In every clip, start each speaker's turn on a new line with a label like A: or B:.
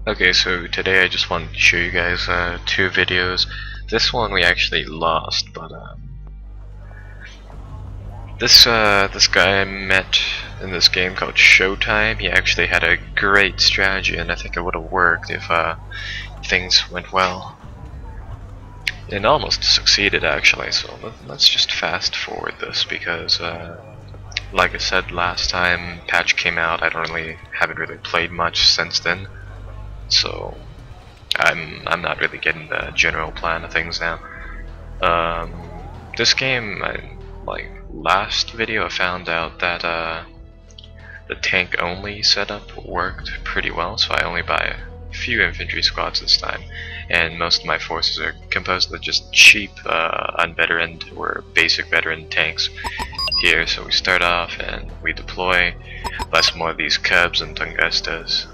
A: Okay, so today I just wanted to show you guys two videos. This one we actually lost, but this guy I met in this game called Showtime. He actually had a great strategy, and I think it would have worked if things went well. It almost succeeded actually. So let's just fast forward this because, like I said last time, patch came out. I haven't really played much since then. So I'm not really getting the general plan of things now. This game, like last video, I found out that the tank only setup worked pretty well, so I only buy a few infantry squads this time, and most of my forces are composed of just cheap unveteraned or basic veteran tanks here. So we start off and we deploy less more of these Cubs and Tungestas,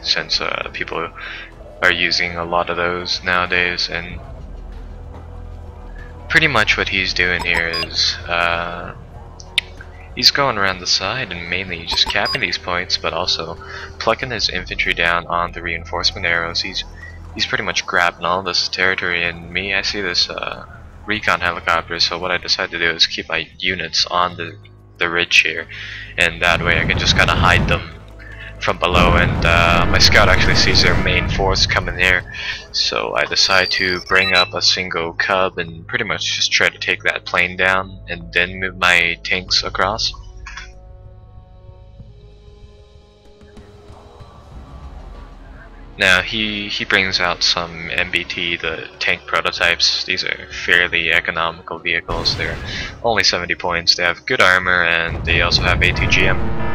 A: since people are using a lot of those nowadays. And pretty much what he's doing here is he's going around the side and mainly just capping these points, but also plucking his infantry down on the reinforcement arrows. He's pretty much grabbing all this territory, and I see this recon helicopter, so what I decided to do is keep my units on the ridge here, and that way I can just kind of hide them from below, and my scout actually sees their main force coming there, so I decide to bring up a single Cub and pretty much just try to take that plane down and then move my tanks across. Now he brings out some MBT, the tank prototypes. These are fairly economical vehicles. They're only 70 points, they have good armor, and they also have ATGM.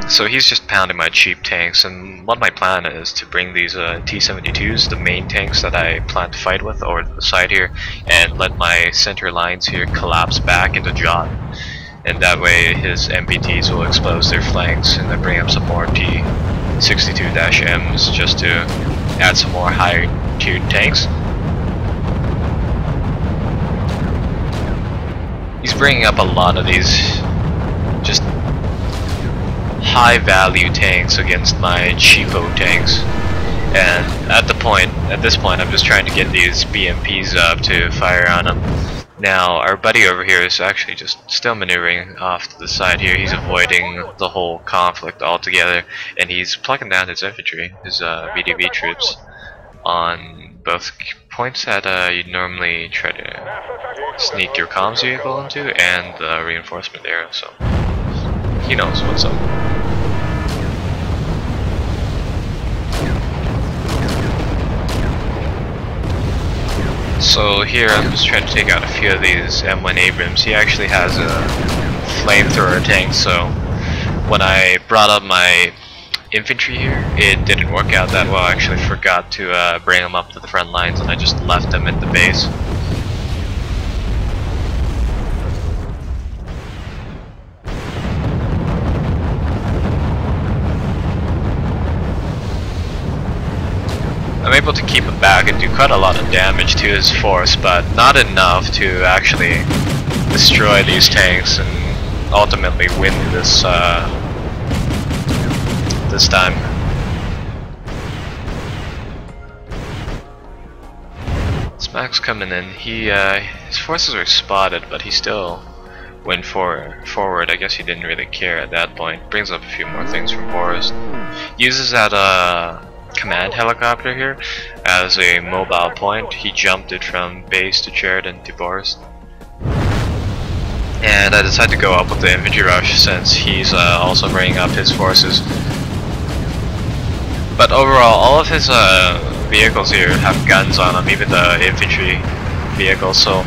A: So he's just pounding my cheap tanks, and what my plan is to bring these T-72s, the main tanks that I plan to fight with, over to the side here, and let my center lines here collapse back into Jot, and that way his MBTs will expose their flanks, and then bring up some more T-62-Ms just to add some more higher tiered tanks. He's bringing up a lot of these just high value tanks against my cheapo tanks, and at this point I'm just trying to get these BMPs up to fire on them. Now our buddy over here is actually just still maneuvering off to the side here. He's avoiding the whole conflict altogether, and he's plucking down his infantry, his VDV troops, on both points that you'd normally try to sneak your comms vehicle into, and the reinforcement area, so he knows what's up. So here I'm just trying to take out a few of these M1 Abrams. He actually has a flamethrower tank, so when I brought up my infantry here, it didn't work out that well. I actually forgot to bring them up to the front lines, and I just left them at the base. I'm able to keep him back and do quite a lot of damage to his force, but not enough to actually destroy these tanks and ultimately win this this time. Smack's coming in. His forces are spotted, but he still went forward. I guess he didn't really care at that point. Brings up a few more things from Forest. Uses that command helicopter here as a mobile point. He jumped it from base to Sheridan to Boris, and I decided to go up with the infantry rush since he's also bringing up his forces. But overall, all of his vehicles here have guns on them, even the infantry vehicles, so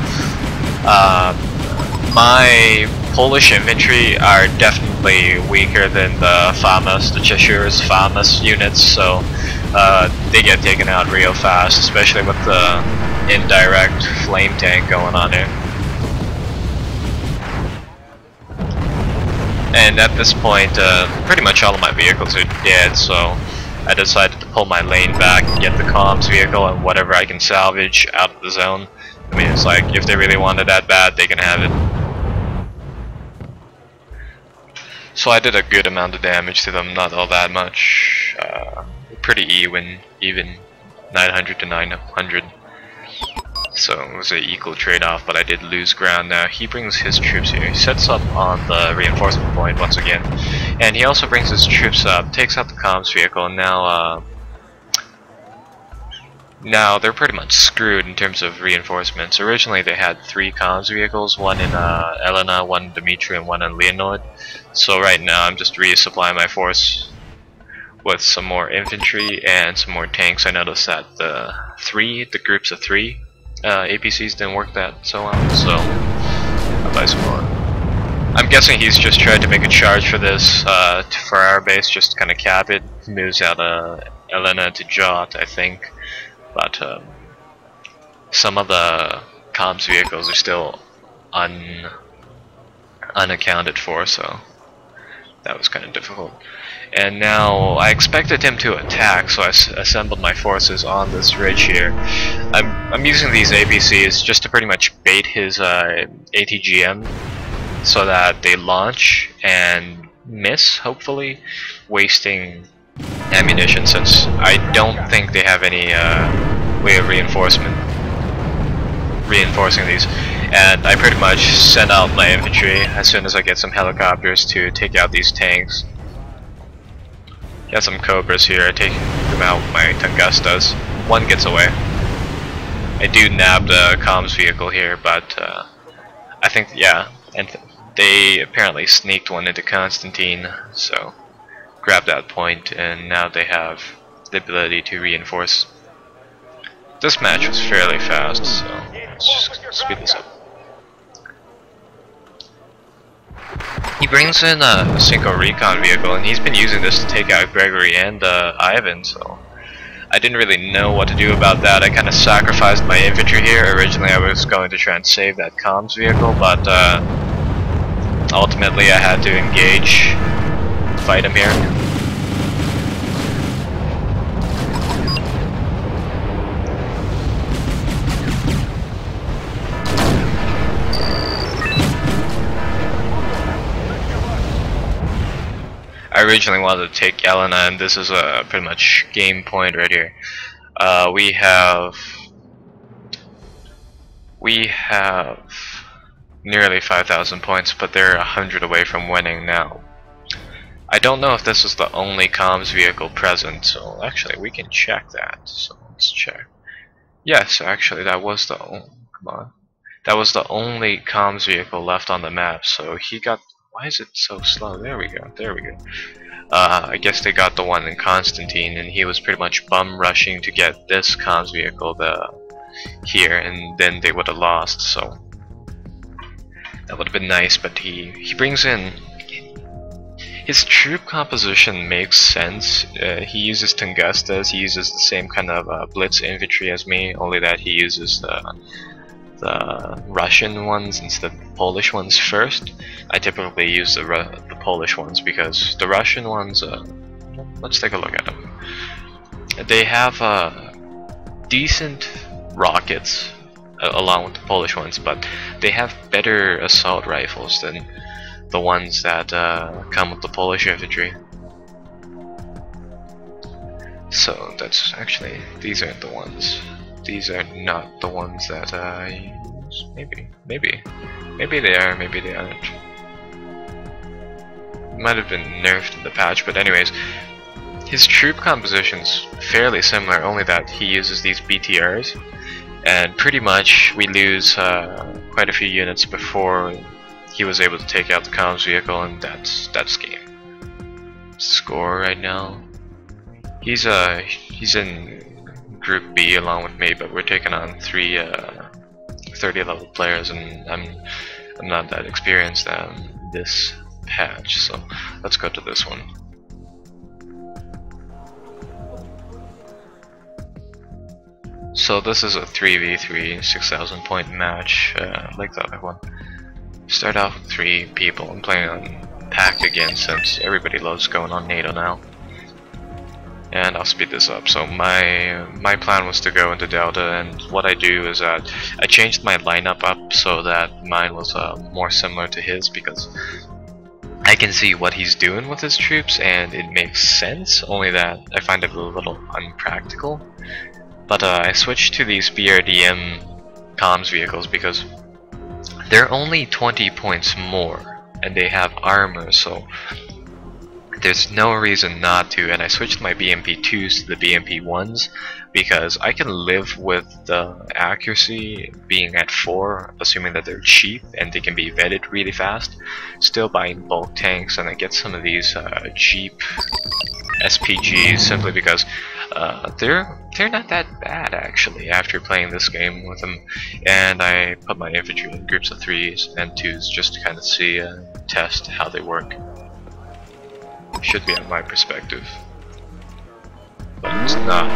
A: my Polish infantry are definitely weaker than the FAMAS, the Cheshire's FAMAS units, so they get taken out real fast, especially with the indirect flame tank going on here. And at this point, pretty much all of my vehicles are dead, so I decided to pull my lane back and get the comms vehicle and whatever I can salvage out of the zone. I mean, it's like, if they really want it that bad, they can have it. So I did a good amount of damage to them, not all that much. pretty even 900 to 900. So it was an equal trade-off, but I did lose ground. Now he brings his troops here. He sets up on the reinforcement point once again, and he also brings his troops up, takes out the comms vehicle, and now they're pretty much screwed in terms of reinforcements. Originally they had 3 comms vehicles, one in Elena, one in Dimitri, and one in Leonid. So right now I'm just resupplying my force with some more infantry and some more tanks. I noticed that the groups of 3 APCs didn't work that so well, so I'll buy some more. I'm guessing he's just tried to make a charge for this, for our base, just to kind of cap it. He moves out Elena to Jot, I think. But some of the comms vehicles are still unaccounted for, so that was kind of difficult. And now I expected him to attack, so I assembled my forces on this ridge here. I'm using these APCs just to pretty much bait his ATGM so that they launch and miss, hopefully, wasting ammunition, since I don't think they have any way of reinforcing these. And I pretty much send out my infantry as soon as I get some helicopters to take out these tanks. Got some Cobras here, I take them out with my Tungustas. One gets away. I do nab the comms vehicle here, but I think, yeah, and they apparently sneaked one into Constantine, so grab that point, and now they have the ability to reinforce. This match was fairly fast, so let's just speed this up. He brings in a Cinco Recon vehicle, and he's been using this to take out Gregory and Ivan, so I didn't really know what to do about that. I kind of sacrificed my infantry here. Originally I was going to try and save that comms vehicle, but ultimately I had to engage, fight him here. I originally wanted to take Elena, and this is a pretty much game point right here. We have nearly 5,000 points, but they're 100 away from winning now. I don't know if this is the only comms vehicle present, so actually we can check that. So let's check. Yes, actually that was the that was the only comms vehicle left on the map. So he got. Why is it so slow? There we go. There we go. I guess they got the one in Constantine, and he was pretty much bum rushing to get this comms vehicle here, and then they would have lost. So that would have been nice. But he brings in his troop composition makes sense. He uses Tungustas. He uses the same kind of blitz infantry as me, only that he uses the Russian ones instead of the Polish ones first. I typically use the Polish ones because the Russian ones, let's take a look at them. They have decent rockets along with the Polish ones, but they have better assault rifles than the ones that come with the Polish infantry. So that's actually, these aren't the ones. These are not the ones that I use. Maybe they are, maybe they aren't. Might have been nerfed in the patch, but anyways, his troop composition's fairly similar, only that he uses these BTRs, and pretty much we lose quite a few units before he was able to take out the comms vehicle, and that's game. Score right now. He's in Group B along with me, but we're taking on 3 30 level players, and I'm not that experienced on this patch, so let's go to this one. So this is a 3v3 6,000 point match, like the other one. Start off with 3 people. I'm playing on Pact again since everybody loves going on NATO now. And I'll speed this up. So my plan was to go into Delta, and what I do is that I changed my lineup up so that mine was more similar to his, because I can see what he's doing with his troops, and it makes sense, only that I find it a little unpractical. But I switched to these BRDM comms vehicles because they're only 20 points more, and they have armor, so there's no reason not to. And I switched my BMP2s to the BMP1s because I can live with the accuracy being at 4, assuming that they're cheap and they can be vetted really fast. Still buying bulk tanks, and I get some of these cheap SPGs simply because they're not that bad actually after playing this game with them. And I put my infantry in groups of 3s and 2s just to kind of see test how they work. Should be on my perspective, but it's not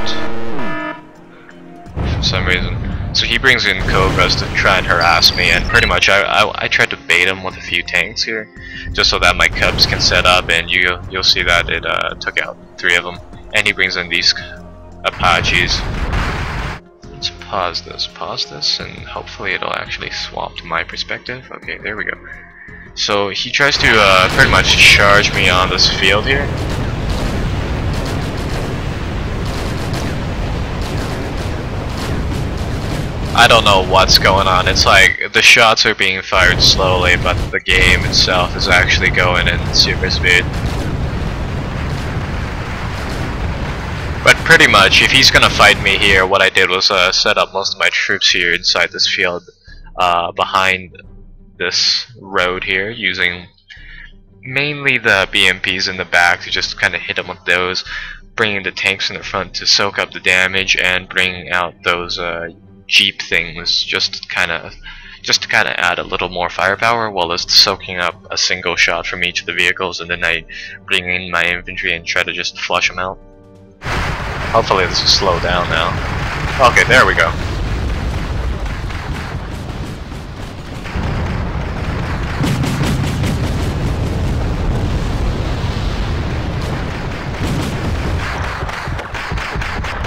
A: for some reason. So he brings in Cobras to try and harass me, and pretty much I tried to bait him with a few tanks here, just so that my Cubs can set up, and you'll see that it took out 3 of them. And he brings in these Apaches. Let's pause this, and hopefully it'll actually swap to my perspective. Okay, there we go. So he tries to pretty much charge me on this field here. I don't know what's going on. It's like the shots are being fired slowly, but the game itself is actually going in super speed. But pretty much, if he's gonna fight me here, what I did was set up most of my troops here inside this field, behind this road here, using mainly the BMPs in the back to just kind of hit them with those, bringing the tanks in the front to soak up the damage, and bringing out those Jeep things just to kind of add a little more firepower while it's soaking up a single shot from each of the vehicles, and then I bring in my infantry and try to just flush them out. Hopefully this will slow down now. Okay, there we go.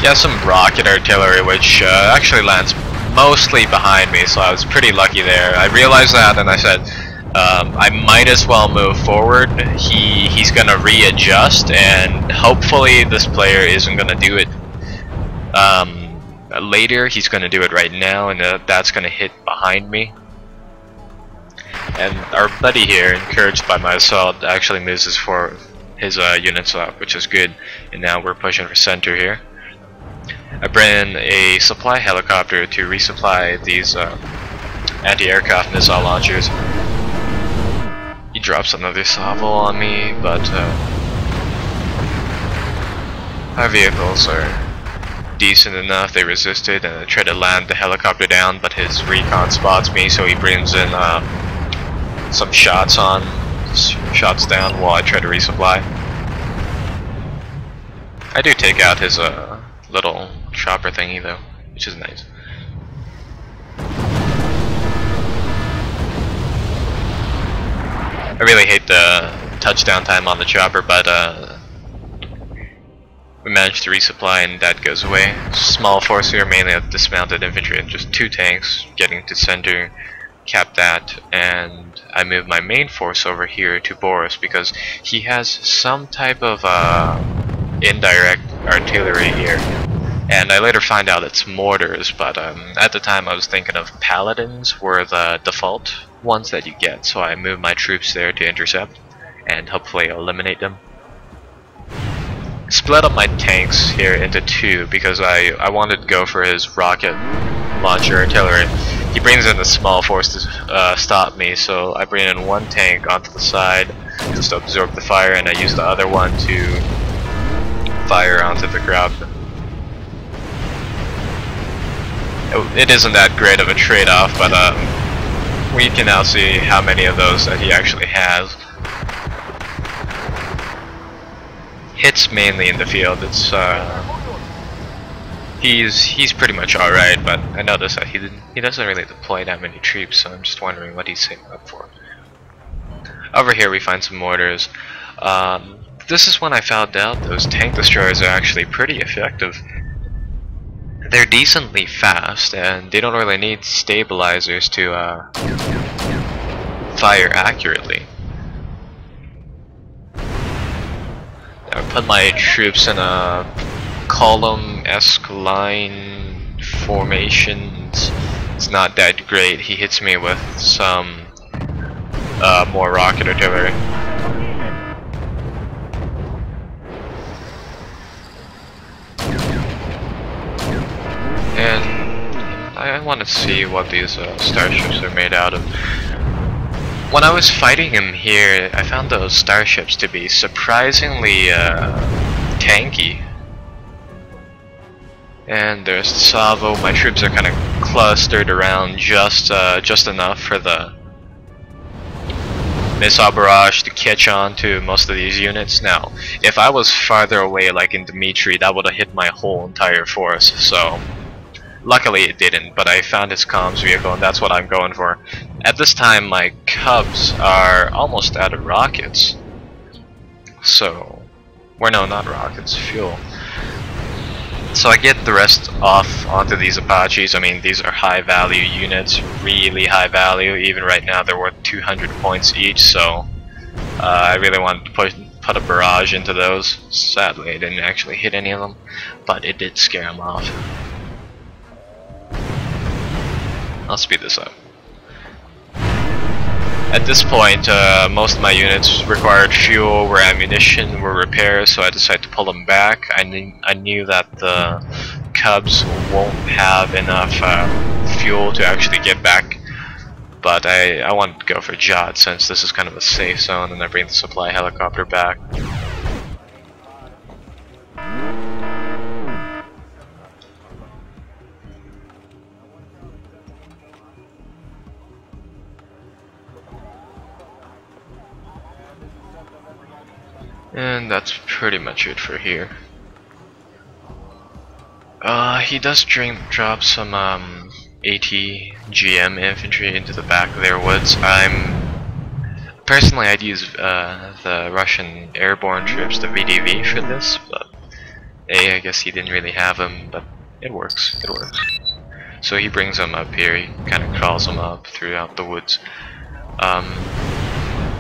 A: Yeah, some rocket artillery, which actually lands mostly behind me, so I was pretty lucky there. I realized that, and I said, I might as well move forward. He's gonna readjust, and hopefully this player isn't gonna do it later. He's gonna do it right now, and that's gonna hit behind me. And our buddy here, encouraged by my assault, actually moves his units up, which is good. And now we're pushing for center here. I bring in a supply helicopter to resupply these anti-aircraft missile launchers. He drops another salvo on me, but our vehicles are decent enough. They resisted, and I try to land the helicopter down, but his recon spots me, so he brings in some shots down while I try to resupply. I do take out his little chopper thingy though, which is nice. I really hate the touchdown time on the chopper, but we managed to resupply and that goes away. Small force here, mainly of dismounted infantry and just 2 tanks getting to center, cap that, and I move my main force over here to Boris because he has some type of indirect artillery here. And I later find out it's mortars, but at the time I was thinking of paladins were the default ones that you get, so I moved my troops there to intercept and hopefully eliminate them. Split up my tanks here into 2 because I wanted to go for his rocket launcher artillery. He brings in a small force to stop me, so I bring in 1 tank onto the side just to absorb the fire, and I use the other one to fire onto the crowd. It isn't that great of a trade-off, but we can now see how many of those that he actually has. Hits mainly in the field. It's he's pretty much alright, but I noticed that he doesn't really deploy that many troops, so I'm just wondering what he's saving up for. Over here we find some mortars. This is when I found out those tank destroyers are actually pretty effective. They're decently fast, and they don't really need stabilizers to fire accurately. put my troops in a column line formation. It's not that great. He hits me with some more rocket artillery. And I want to see what these starships are made out of. When I was fighting him here, I found those starships to be surprisingly tanky. And there's Savo. My troops are kind of clustered around just enough for the missile barrage to catch on to most of these units. Now, if I was farther away, like in Dmitry, that would have hit my whole entire force. So, luckily it didn't. But I found his comms vehicle, and that's what I'm going for. At this time, my Cubs are almost out of rockets. So, well, no, not rockets, fuel. So I get the rest off onto these Apaches. I mean, these are high value units, really high value. Even right now they're worth 200 points each, so I really wanted to put a barrage into those. Sadly I didn't actually hit any of them, but it did scare them off. I'll speed this up. At this point, most of my units required fuel, were ammunition, were repairs, so I decided to pull them back. I knew that the Cubs won't have enough fuel to actually get back, but I wanted to go for Jot since this is kind of a safe zone, and I bring the supply helicopter back. And that's pretty much it for here. He does drop some AT-GM infantry into the back of their woods. Personally, I'd use the Russian airborne troops, the VDV, for this, but I guess he didn't really have them, but it works, it works. So he brings them up here, he kind of crawls them up throughout the woods.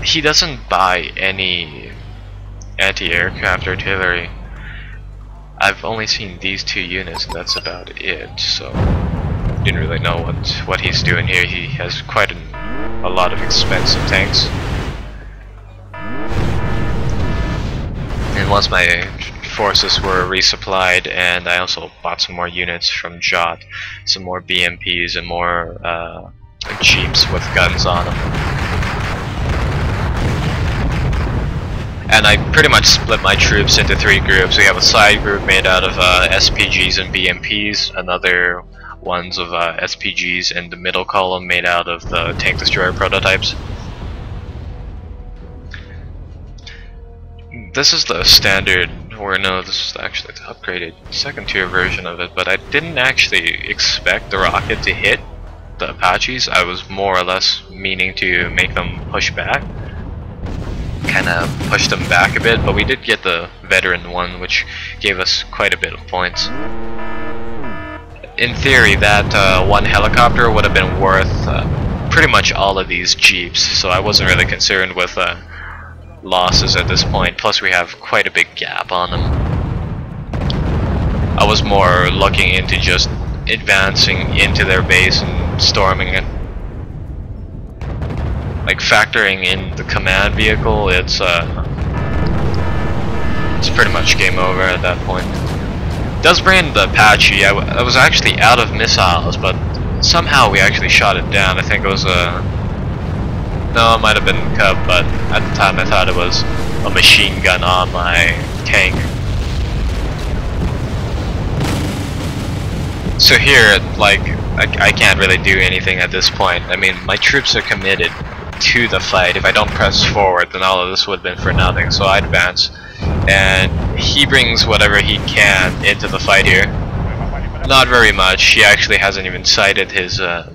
A: He doesn't buy any anti-aircraft artillery. I've only seen these two units, and that's about it, so didn't really know what he's doing here. He has quite a lot of expensive tanks. And once my forces were resupplied, and I also bought some more units from Jot, some more BMPs and more jeeps with guns on them. And I pretty much split my troops into 3 groups. We have a side group made out of SPGs and BMPs, another ones of SPGs, and the middle column made out of the tank destroyer prototypes. This is the standard, or no, this is actually the upgraded second tier version of it, but I didn't actually expect the rocket to hit the Apaches. I was more or less meaning to make them push back. Kinda pushed them back a bit, but we did get the veteran one, which gave us quite a bit of points. In theory, that one helicopter would have been worth pretty much all of these jeeps, so I wasn't really concerned with losses at this point. Plus we have quite a big gap on them. I was more looking into just advancing into their base and storming it. Like factoring in the command vehicle, it's pretty much game over at that point. It does bring in the Apache. I was actually out of missiles, but somehow we actually shot it down. I think it was no, it might have been Cub, but at the time I thought it was a machine gun on my tank. So here, like, I can't really do anything at this point. I mean, my troops are committed to the fight. If I don't press forward, then all of this would have been for nothing, so I advance. And he brings whatever he can into the fight here. Not very much. He actually hasn't even sighted his the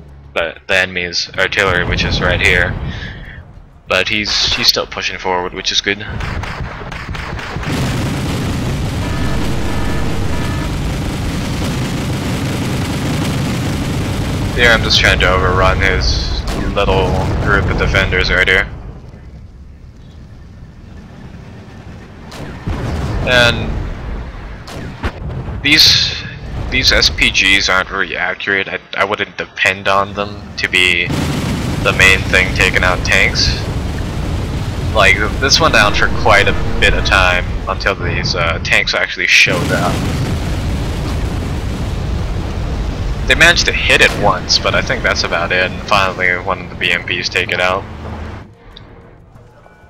A: enemy's artillery, which is right here. But he's still pushing forward, which is good. Here I'm just trying to overrun his little group of defenders right here. And these SPGs aren't very accurate. I wouldn't depend on them to be the main thing taking out tanks. Like, this went down for quite a bit of time until these tanks actually showed up. They managed to hit it once, but I think that's about it. And finally, one of the BMPs take it out.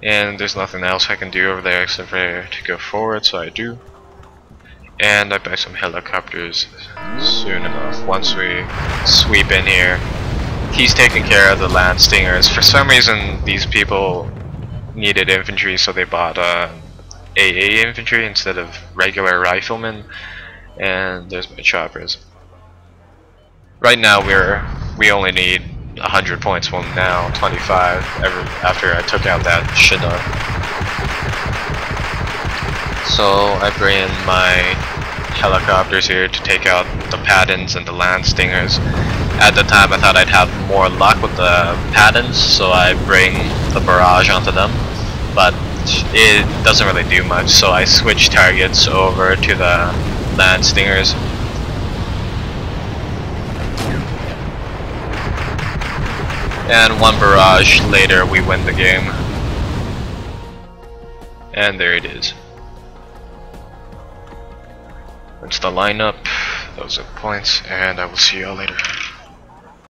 A: And there's nothing else I can do over there except for to go forward, so I do. And I buy some helicopters soon enough. Once we sweep in here, he's taking care of the land stingers. For some reason, these people needed infantry, so they bought AA infantry instead of regular riflemen. And there's my choppers. Right now we only need 100 points. Well, now 25 after I took out that Chinook. So I bring in my helicopters here to take out the Paddens and the land stingers. At the time I thought I'd have more luck with the Paddens, so I bring the barrage onto them, but it doesn't really do much, so I switch targets over to the land stingers. And one barrage later, we win the game. And there it is. That's the lineup. Those are the points, and I will see you all later.